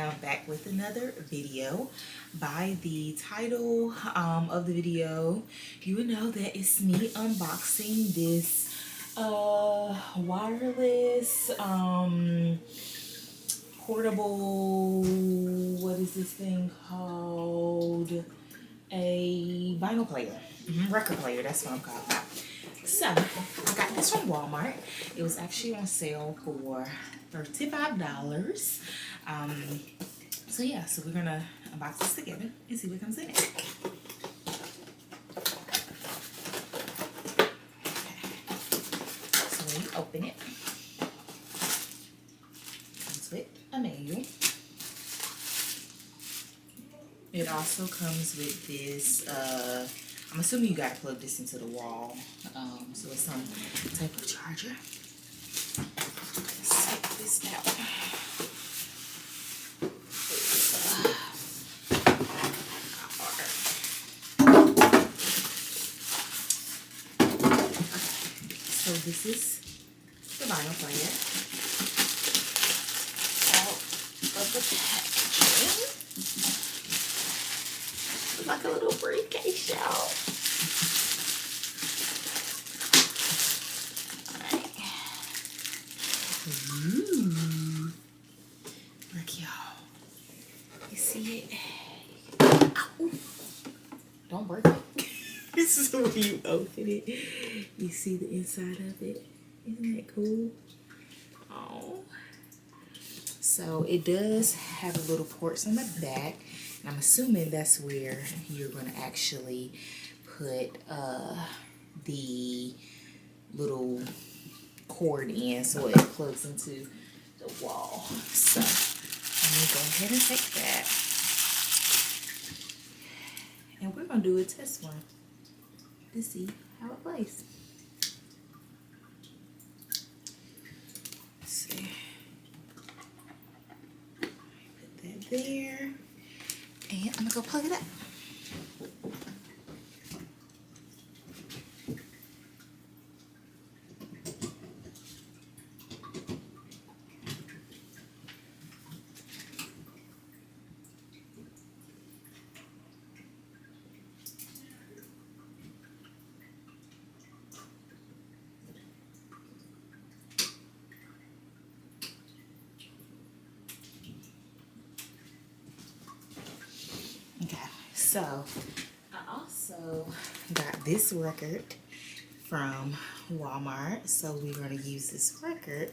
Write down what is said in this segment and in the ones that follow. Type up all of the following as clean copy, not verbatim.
am back with another video. By the title of the video, you would know that it's me unboxing this wireless portable, what is this thing called? A vinyl player, record player, that's what I'm calling it. So, I got this from Walmart. It was actually on sale for $35. So yeah, so we're gonna unbox this together and see what comes in it. So when you open it, it comes with a manual. It also comes with this, I'm assuming you gotta plug this into the wall. So it's some type of charger. Let's take this out. So this is the vinyl player. Out of the packaging. Like a little briefcase, y'all. Alright. Ooh. Look, y'all. You see it? Ow. Don't break it. This is when you open it. You see the inside of it. Isn't that cool? Oh. So it does have a little ports on the back. And I'm assuming that's where you're going to actually put the little cord in so it plugs into the wall. So let me go ahead and take that. And we're going to do a test run to see how it plays. Let's see. Put that there. And I'm gonna go plug it up. So, I also got this record from Walmart. So, we're going to use this record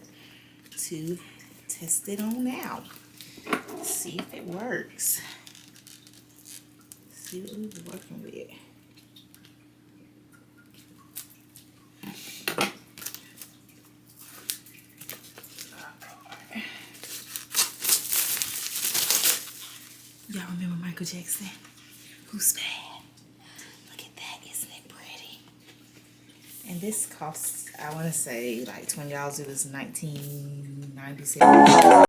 to test it on now. See if it works. See what we're working with. Y'all remember Michael Jackson? Who's bad? Look at that, isn't it pretty? And this costs, I want to say, like $20. It was $19.97.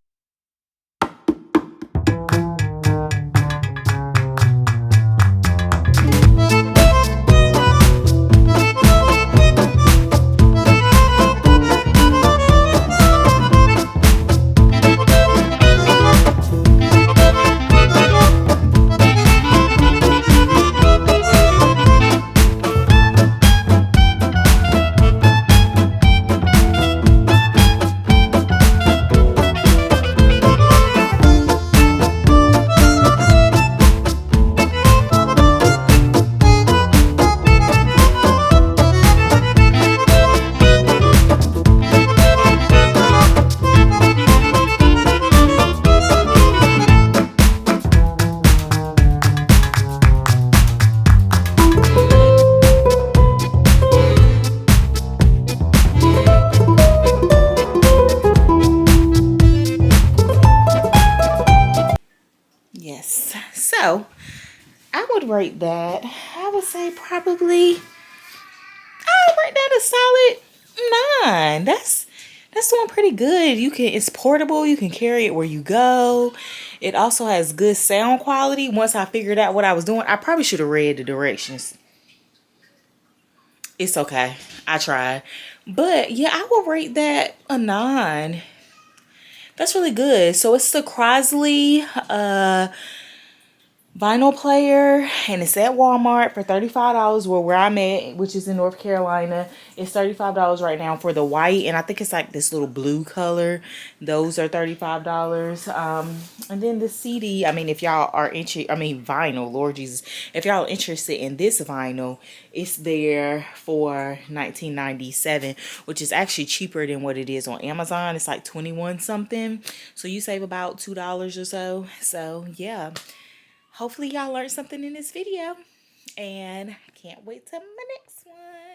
Yes, so I would rate that, I would say probably, I would rate that a solid 9. That's doing pretty good. It's portable, you can carry it where you go. It also has good sound quality. Once I figured out what I was doing, I probably should have read the directions. It's okay, I tried. But yeah, I would rate that a 9. That's really good. So it's the Crosley vinyl player, and it's at Walmart for $35. Where I'm at, which is in North Carolina, it's $35 right now for the white, and I think it's like this little blue color. Those are $35. And then the CD, I mean, if y'all are interested, I mean vinyl, Lord Jesus, if y'all are interested in this vinyl, it's there for $19.97, which is actually cheaper than what it is on Amazon. It's like 21 something, so you save about $2 or so. So yeah, hopefully y'all learned something in this video, and I can't wait till my next one.